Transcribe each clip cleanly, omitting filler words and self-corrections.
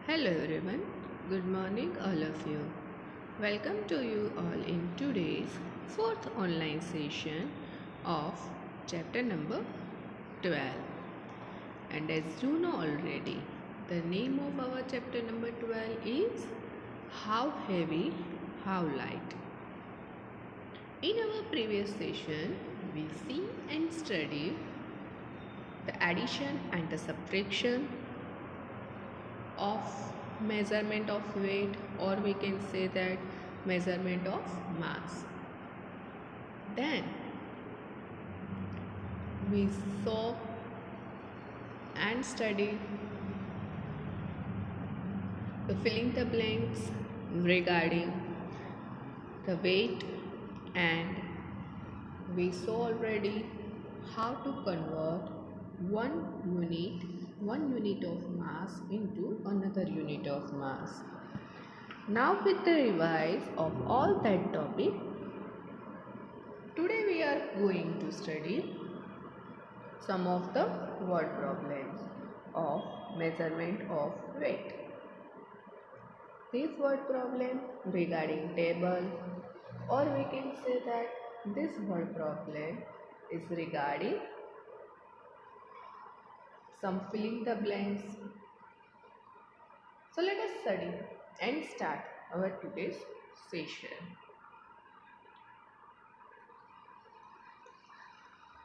Hello everyone, good morning all of you. Welcome to you all in today's fourth online session of chapter number 12. And as you know already, the name of our chapter number 12 is How Heavy, How Light. In our previous session, we see and studied the addition and the subtraction of measurement of weight, or we can say that measurement of mass. Then we saw and studied the filling the blanks regarding the weight, and we saw already how to convert one unit of mass into another unit of mass. Now with the revise of all that topic, today we are going to study some of the word problems of measurement of weight. This word problem regarding table, or we can say that this word problem is regarding some filling the blanks. So let us study and start our today's session.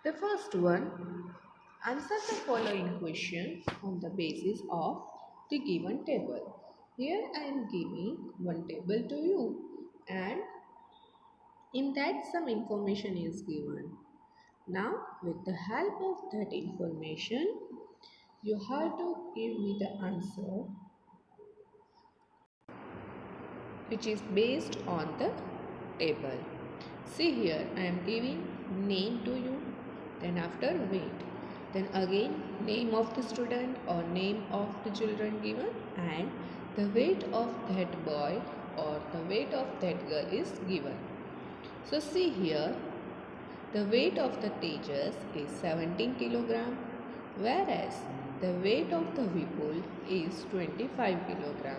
The first one, answer the following question on the basis of the given table. Here I am giving one table to you, and in that some information is given. Now with the help of that information, you have to give me the answer which is based on the table. See here, I am giving name to you, then after weight, then again name of the student or name of the children given, and the weight of that boy or the weight of that girl is given. So see here, the weight of the Tejas is 17 kg, whereas the weight of the Vipul is 25 kg.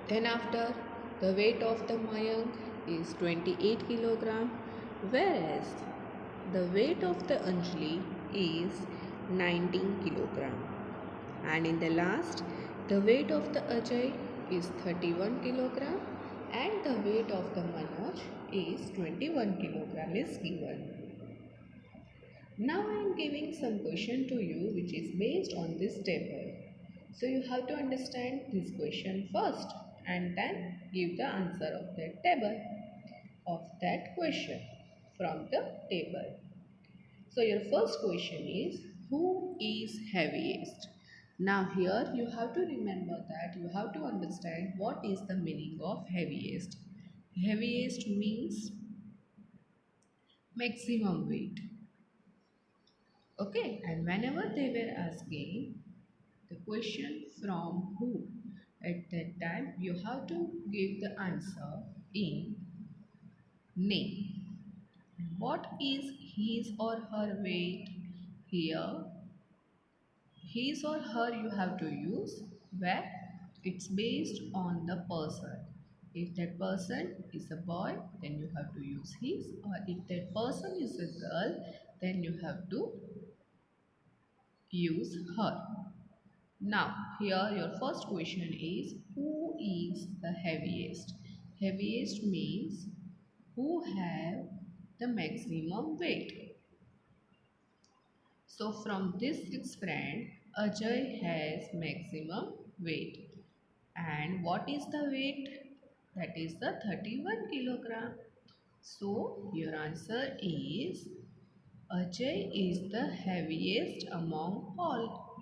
Then after, the weight of the Mayank is 28 kg, whereas the weight of the Anjali is 19 kg. And in the last, the weight of the Ajay is 31 kg and the weight of the Manoj is 21 kg is given. Now I am giving some question to you which is based on this table. So you have to understand this question first and then give the answer of that table of that question from the table. So your first question is, who is heaviest? Now here you have to remember that you have to understand what is the meaning of heaviest. Heaviest means maximum weight. Okay, and whenever they were asking the question from who, at that time you have to give the answer in name. What is his or her weight? Here, his or her you have to use where it's based on the person. If that person is a boy, then you have to use his, or if that person is a girl, then you have to use her. Now, here your first question is, who is the heaviest? Heaviest means who have the maximum weight. So from this six friend, Ajay has maximum weight. And what is the weight? That is the 31 kilogram. So your answer is Ajay is the heaviest among all,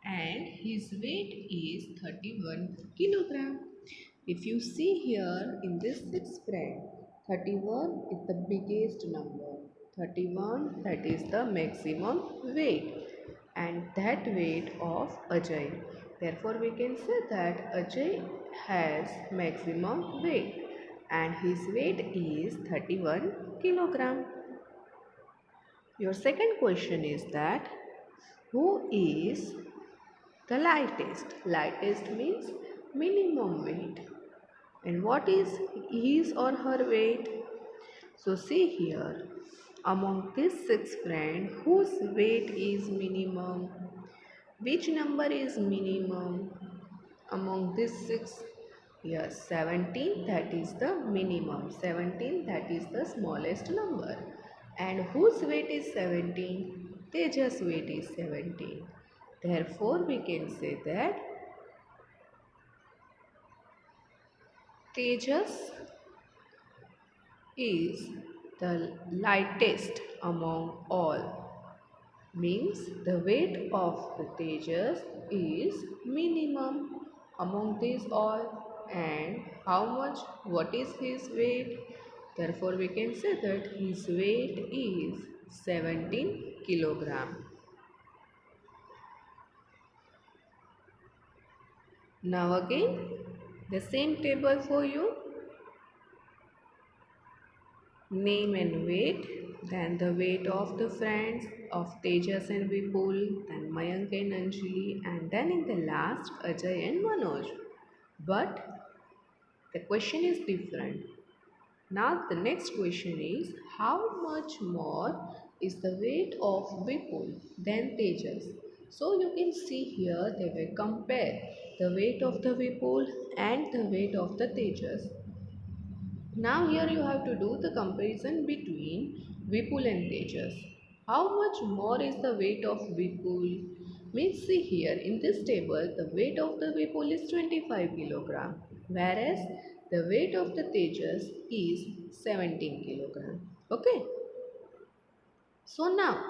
and his weight is 31 kilogram. If you see here in this sixth friend, 31 is the biggest number. 31, that is the maximum weight, and that weight of Ajay. Therefore we can say that Ajay has maximum weight and his weight is 31 kilogram. Your second question is that who is The lightest. Lightest means minimum weight. And what is his or her weight? So see here, among these six friends, whose weight is minimum? Which number is minimum among these six? Yes, 17, that is the minimum. 17, that is the smallest number. And whose weight is 17? Tejas' weight is 17. Therefore, we can say that Tejas is the lightest among all. Means the weight of the Tejas is minimum among these all. And how much? What is his weight? Therefore, we can say that his weight is 17 kilogram. Now again, the same table for you. Name and weight, then the weight of the friends of Tejas and Vipul, then Mayank and Anjali, and then in the last Ajay and Manoj. But the question is different. Now the next question is how much more is the weight of Vipul than Tejas? So you can see here they will compare the weight of the Vipul and the weight of the Tejas. Now here you have to do the comparison between Vipul and Tejas. How much more is the weight of Vipul? Means see here in this table the weight of the Vipul is 25 kg, whereas the weight of the Tejas is 17 kg. Okay. So now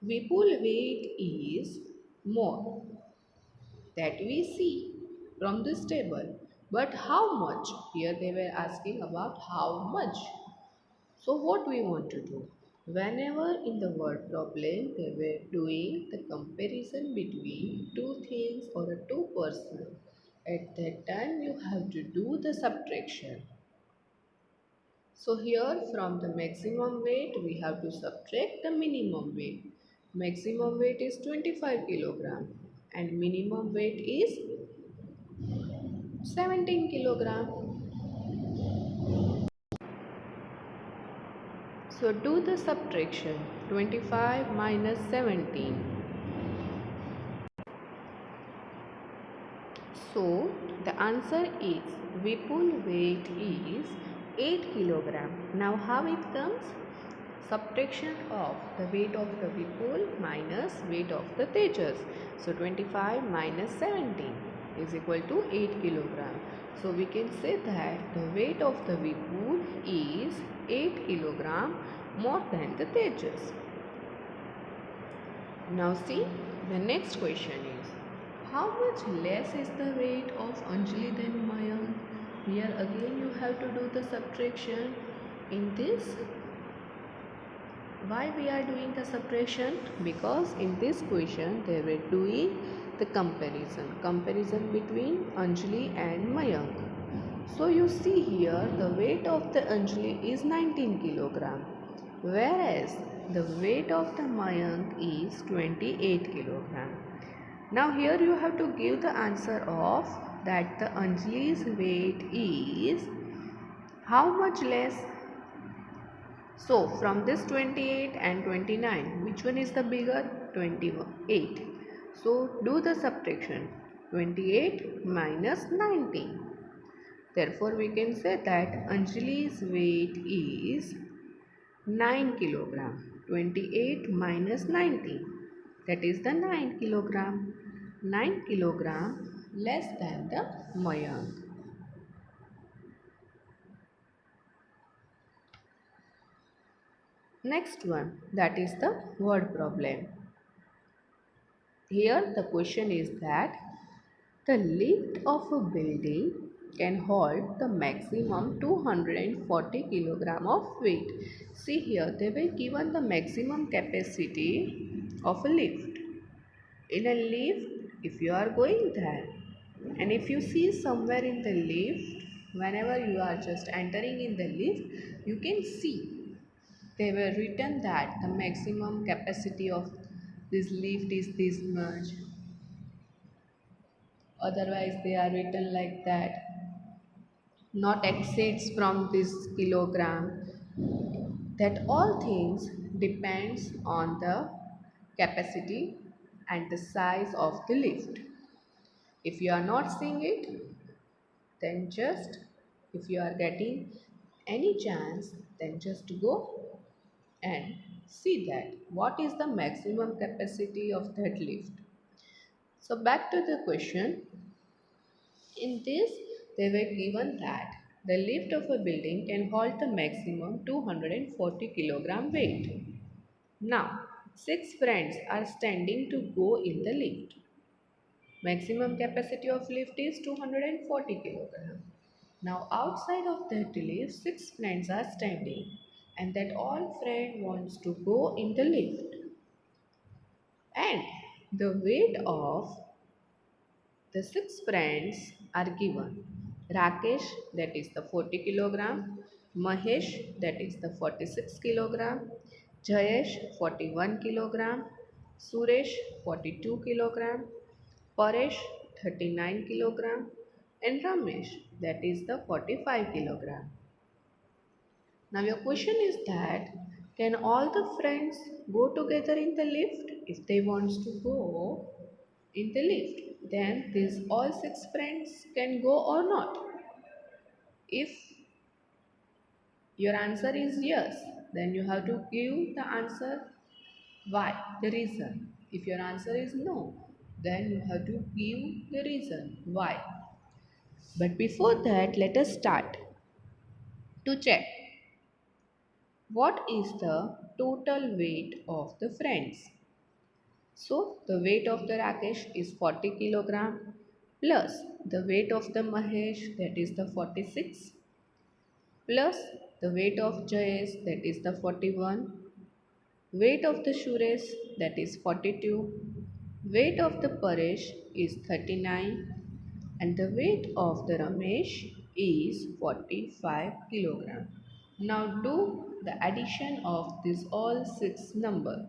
Vipul weight is more that we see from this table. But how much? Here they were asking about how much. So what we want to do? Whenever in the word problem they were doing the comparison between two things or a two person, at that time you have to do the subtraction. So here from the maximum weight we have to subtract the minimum weight. Maximum weight is 25 kilogram and minimum weight is 17 kilogram. So do the subtraction. 25 minus 17. So the answer is Vipul weight is 8 kilogram. Now how it comes? Subtraction of the weight of the Vipul minus weight of the Tejas. So 25 minus 17 is equal to 8 kilogram. So we can say that the weight of the Vipul is 8 kilogram more than the Tejas. Now see, the next question is, how much less is the weight of Anjali than Mayank? Here again you have to do the subtraction. In this, why we are doing the subtraction? Because in this question they were doing the comparison between Anjali and Mayank. So you see here the weight of the Anjali is 19 kilogram, whereas the weight of the Mayank is 28 kilogram. Now here you have to give the answer of that the Anjali's weight is how much less. So from this 28 and 29, which one is the bigger? 28. So do the subtraction. 28 minus 19. Therefore we can say that Anjali's weight is 9 kilogram. 28 minus 19. That is the 9 kilogram. 9 kilogram less than the Mayank. Next one, that is the word problem. Here the question is that the lift of a building can hold the maximum 240 kilogram of weight. See here they were given the maximum capacity of a lift. In a lift, if you are going there and if you see somewhere in the lift, whenever you are just entering in the lift, you can see they were written that the maximum capacity of this lift is this much, otherwise they are written like that, not exceeds from this kilogram. That all things depends on the capacity and the size of the lift. If you are not seeing it, then just, if you are getting any chance, then just go and see that what is the maximum capacity of that lift. So back to the question. In this, they were given that the lift of a building can hold the maximum 240 kilogram weight. Now, six friends are standing to go in the lift. Maximum capacity of lift is 240 kilogram. Now, outside of that lift, six friends are standing, and that all friend wants to go in the lift. And the weight of the six friends are given. Rakesh, that is the 40 kilogram, Mahesh, that is the 46 kilogram, Jayesh, 41 kilogram, Suresh, 42 kilogram, Paresh, 39 kilogram, and Ramesh, that is the 45 kilogram. Now your question is that can all the friends go together in the lift? If they want to go in the lift, then these all six friends can go or not. If your answer is yes, then you have to give the answer why, the reason. If your answer is no, then you have to give the reason why. But before that, let us start to check what is the total weight of the friends. So the weight of the Rakesh is 40 kilogram plus the weight of the Mahesh, that is the 46, plus the weight of Jayesh, that is the 41, weight of the Suresh, that is 42, weight of the Paresh is 39, and the weight of the Ramesh is 45 kilogram. Now do the addition of these all six number.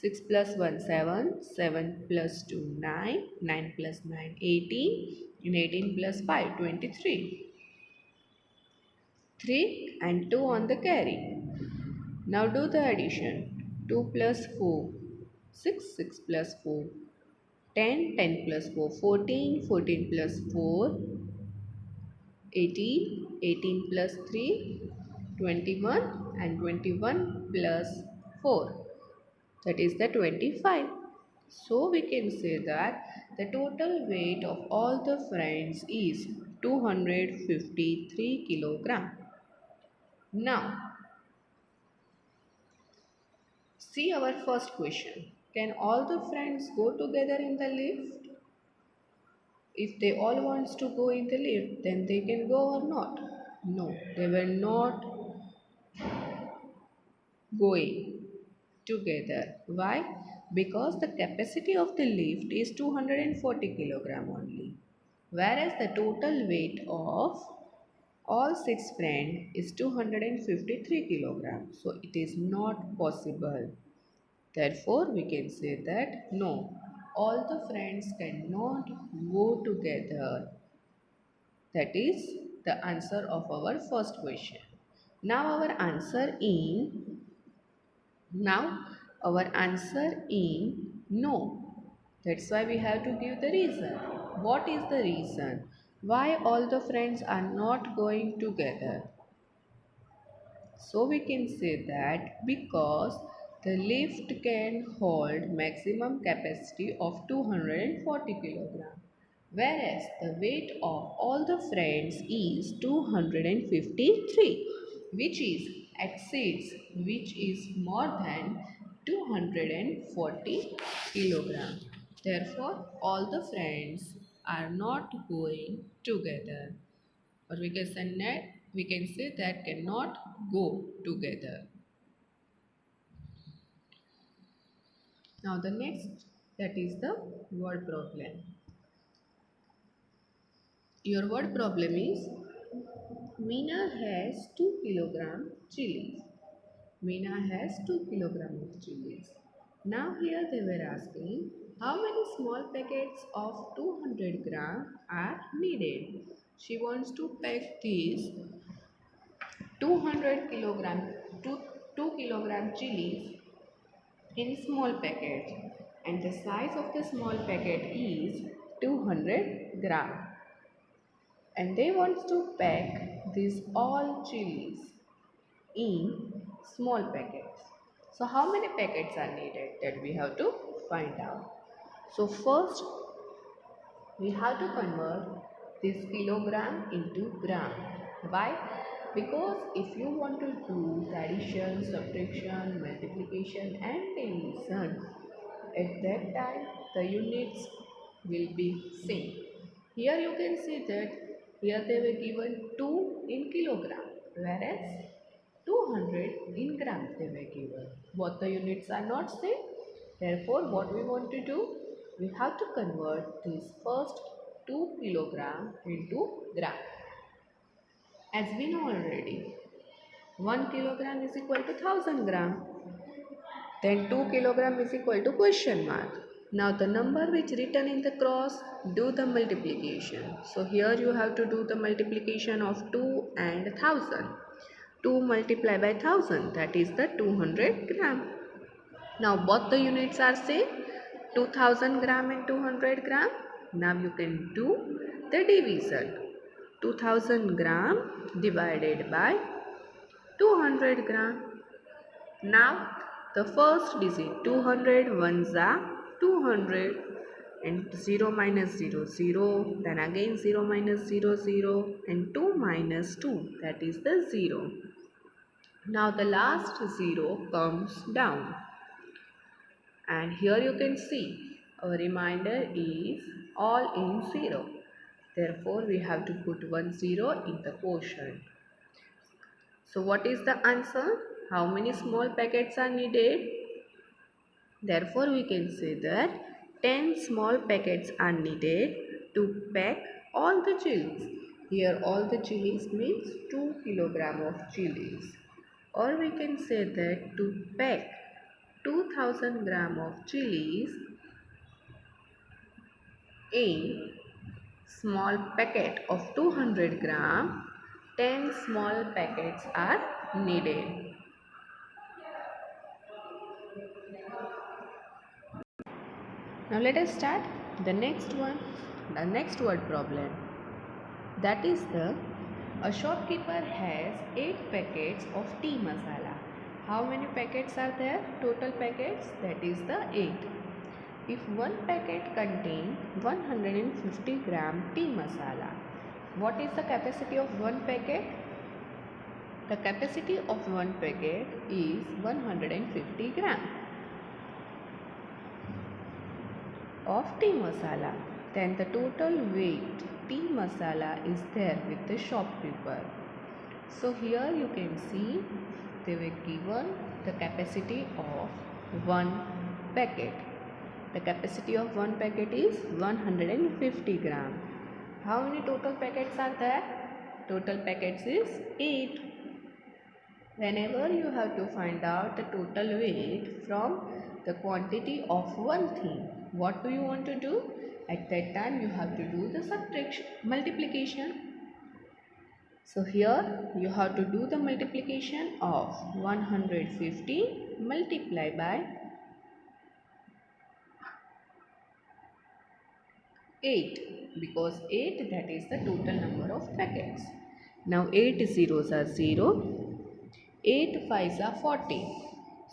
6 plus 1 7, 7 plus 2 9, 9 plus 9 18, and 18 plus 5 23. 3 and 2 on the carry. Now do the addition. 2 plus 4, 6, 6 plus 4, 10, 10 plus 4, 14, 14 plus 4, 18, 18 plus 3, 21, and 21 plus 4, that is the 25. So we can say that the total weight of all the friends is 253 kilogram. Now see our first question. Can all the friends go together in the lift? If they all wants to go in the lift, then they can go or not? No, they were not going together. Why? Because the capacity of the lift is 240 kilogram only, whereas the total weight of all six friends is 253 kilogram. So it is not possible. Therefore, we can say that no, all the friends cannot go together. That is the answer of our first question. Now now our answer in no. That's why we have to give the reason. What is the reason? Why all the friends are not going together? So we can say that because the lift can hold maximum capacity of 240 kg, whereas the weight of all the friends is 253, which is exceeds, which is more than 240 kg. Therefore, all the friends are not going together, or we can say that cannot go together. Now the next, that is the word problem. Your word problem is Meena has 2 kilogram chilies. Meena has 2 kilogram of chilies. Now here they were asking how many small packets of 200 gram are needed. She wants to pack these 200 kilogram to 2 kilogram chilies in small packets, and the size of the small packet is 200 gram, and they want to pack these all chilies in small packets. So how many packets are needed, that we have to find out. So first we have to convert this kilogram into gram. Why? Because if you want to do addition, subtraction, multiplication and division, at that time the units will be same. Here you can see that here they were given 2 in kilogram, whereas 200 in grams they were given. Both the units are not same. Therefore, what we want to do, we have to convert this first 2 kilogram into gram. As we know already, 1 kilogram is equal to 1000 gram. Then 2 kilogram is equal to question mark. Now the number which written in the cross, do the multiplication. So here you have to do the multiplication of 2 and 1000. 2 multiplied by 1000, that is the 200 gram. Now both the units are same, 2000 gram and 200 gram. Now you can do the division. 2000 gram divided by 200 gram. Now the first digit 200 ones are 200, and 0 minus 0 0, then again 0 minus 0 0, and 2 minus 2, that is the 0. Now the last 0 comes down, and here you can see our remainder is all in 0. Therefore we have to put 1 0 in the quotient. So what is the answer? How many small packets are needed? Therefore we can say that 10 small packets are needed to pack all the chilies. Here all the chilies means 2 kilogram of chilies. Or we can say that to pack 2000 gram of chilies in small packet of 200 gram, 10 small packets are needed. Now let us start the next one, the next word problem. That is a shopkeeper has 8 packets of tea masala. How many packets are there? Total packets, that is the 8. If one packet contains 150 gram tea masala, what is the capacity of one packet? The capacity of one packet is 150 gram of tea masala. Then the total weight tea masala is there with the shopkeeper. So here you can see they were given the capacity of one packet. The capacity of one packet is 150 gram. How many total packets are there? Total packets is 8. Whenever you have to find out the total weight from the quantity of one thing, what do you want to do? At that time you have to do the subtraction, multiplication. So here you have to do the multiplication of 150 multiplied by 8, because 8, that is the total number of packets. Now 8 zeros are 0, 8 fives are 40.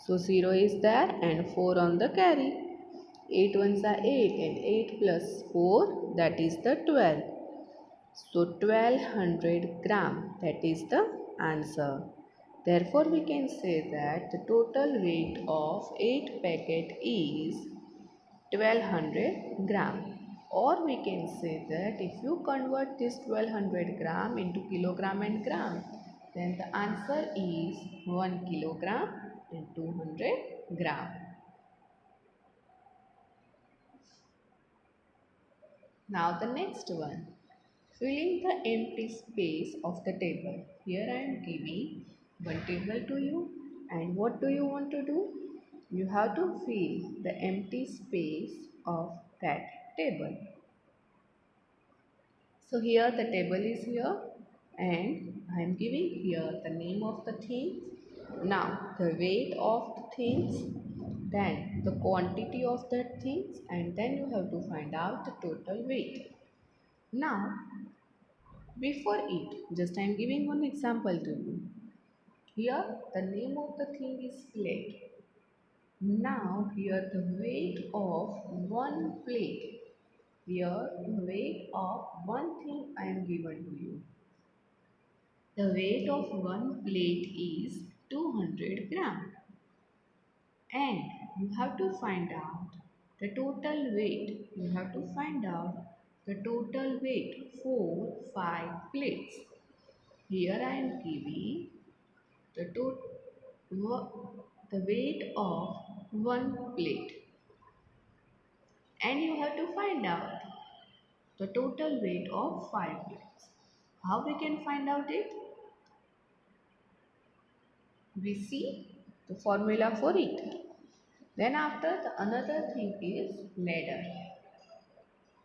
So 0 is there and 4 on the carry. 8 ones are 8 and 8 plus 4, that is the 12. So 1200 gram, that is the answer. Therefore we can say that the total weight of 8 packet is 1200 gram. Or we can say that if you convert this 1200 gram into kilogram and gram, then the answer is 1 kilogram and 200 gram. Now the next one, filling the empty space of the table. Here I am giving one table to you, and what do you want to do? you have to fill the empty space of that table. So here the table is here and I am giving here the name of the things. Now the weight of the things, then the quantity of that things, and then you have to find out the total weight. Now before it, just I am giving one example to you. Here the name of the thing is plate. Now here the weight of one plate. Here the weight of one thing I am given to you. The weight of one plate is 200 gram. And you have to find out the total weight. You have to find out the total weight for 5 plates. Here I am giving the weight of one plate. And you have to find out the total weight of 5 plates. How we can find out it? We see the formula for it. Then after the another thing is ladder.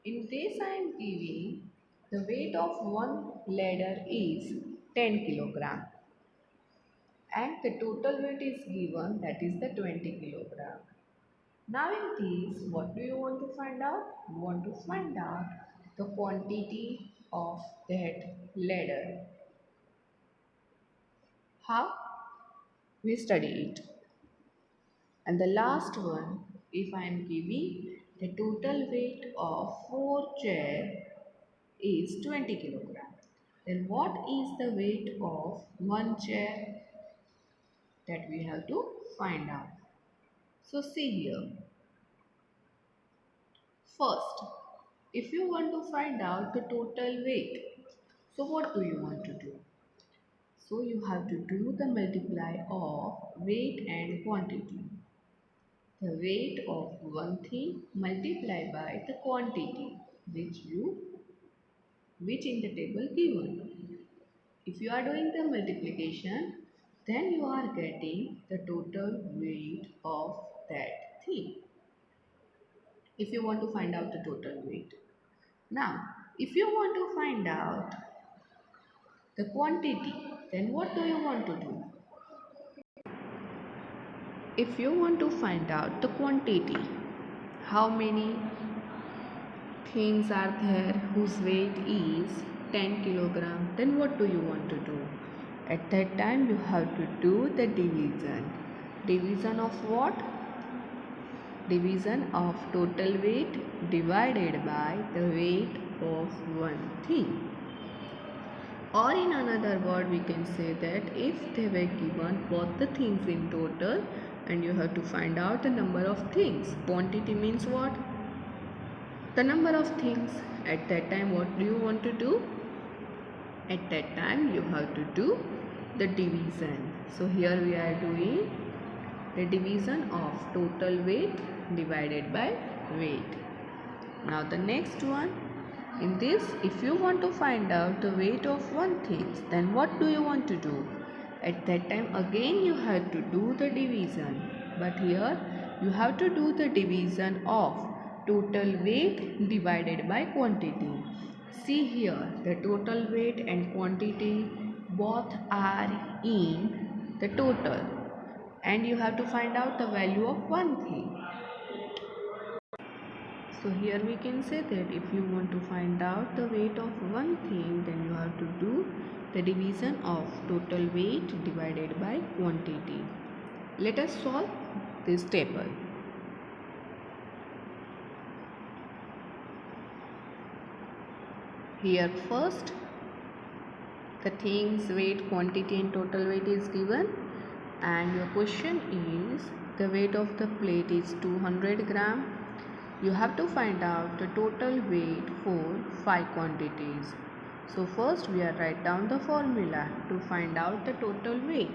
In this I am giving the weight of one ladder is 10 kilogram and the total weight is given, that is the 20 kilogram. Now in this, what do you want to find out? You want to find out the quantity of that ladder. How? We study it. And the last one, if I am giving the total weight of 4 chairs is 20 kilogram, then what is the weight of one chair? That we have to find out. So see here. First, if you want to find out the total weight, so what do you want to do? So you have to do the multiply of weight and quantity. The weight of one thing multiplied by the quantity which in the table given. If you are doing the multiplication, then you are getting the total weight of that thing. If you want to find out the total weight. Now, if you want to find out the quantity, then what do you want to do? If you want to find out the quantity, how many things are there whose weight is 10 kilogram, then what do you want to do? At that time you have to do the division. Division of what? Division of total weight divided by the weight of one thing. Or in another word we can say that if they were given both the things in total and you have to find out the number of things. Quantity means what? The number of things. At that time what do you want to do? At that time you have to do the division. So here we are doing the division of total weight divided by weight. Now the next one. In this, if you want to find out the weight of one thing, then what do you want to do? At that time again you have to do the division. But here you have to do the division of total weight divided by quantity. See here, the total weight and quantity both are in the total. And you have to find out the value of one thing. So here we can say that if you want to find out the weight of one thing, then you have to do the division of total weight divided by quantity. Let us solve this table. Here first, the things weight, quantity and total weight is given and your question is the weight of the plate is 200 gram. You have to find out the total weight for 5 quantities. So first we are write down the formula to find out the total weight.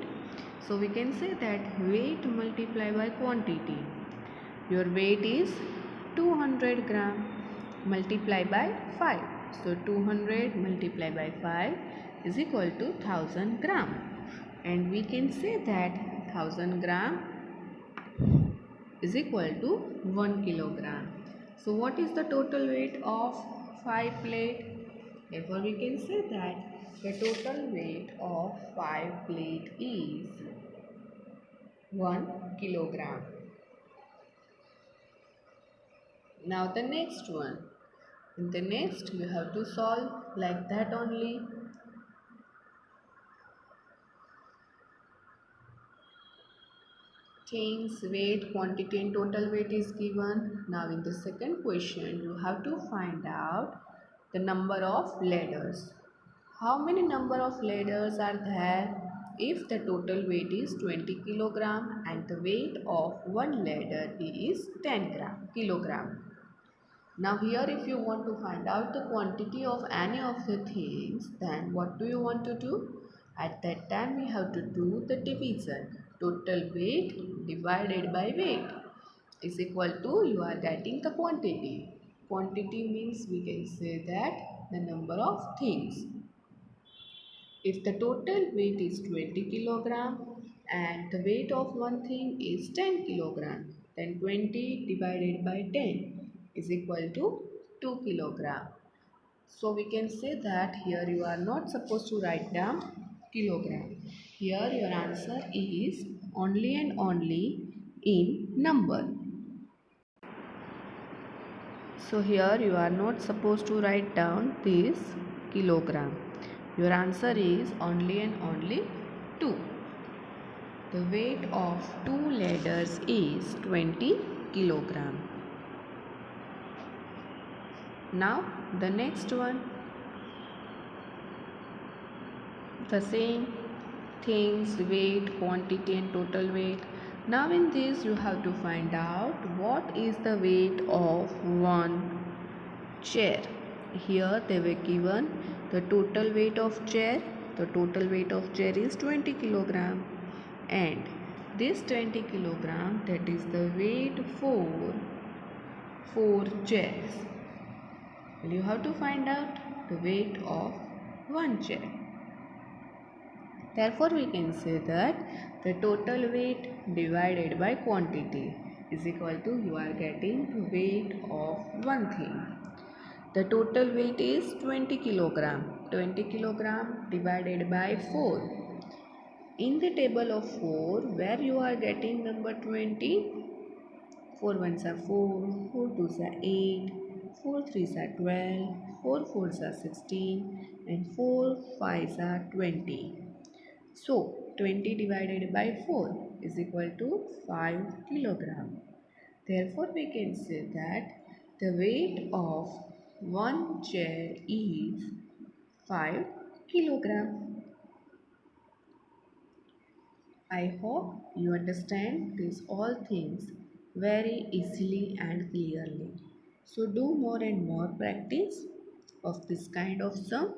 So we can say that weight multiplied by quantity. Your weight is 200 gram multiplied by 5. So 200 multiplied by 5 is equal to 1000 gram. And we can say that 1000 gram is equal to 1 kilogram. So what is the total weight of 5 plate? Therefore we can say that the total weight of 5 plate is 1 kilogram. Now the next one. In the next you have to solve like that only. Things, weight, quantity and total weight is given. Now in the second question you have to find out the number of ladders. How many number of ladders are there? If the total weight is 20 kilogram and the weight of one ladder is 10 kilogram. Now here if you want to find out the quantity of any of the things, then what do you want to do? At that time we have to do the division. Total weight divided by weight is equal to, you are getting the quantity. Quantity means we can say that the number of things. If the total weight is 20 kilogram and the weight of one thing is 10 kilogram, then 20 divided by 10 is equal to 2 kilogram. So we can say that here you are not supposed to write down kilogram. Here your answer is only and only in number. So here you are not supposed to write down this kilogram. Your answer is only and only 2. The weight of 2 ladders is 20 kilogram. Now the next one. The same things, weight, quantity and total weight. Now in this you have to find out what is the weight of one chair. Here they were given the total weight of chair. The total weight of chair is 20 kilogram and this 20 kilogram, that is the weight for 4 chairs. Well, you have to find out the weight of one chair. Therefore, we can say that the total weight divided by quantity is equal to, you are getting the weight of one thing. The total weight is 20 kilogram. 20 kilogram divided by 4. In the table of 4, where you are getting number 20, 4 ones are 4, 4 twos are 8, 4 threes are 12, 4 fours are 16 and 4 fives are 20. So 20 divided by 4 is equal to 5 kilogram. Therefore we can say that the weight of one chair is 5 kilogram. I hope you understand these all things very easily and clearly. So do more and more practice of this kind of sum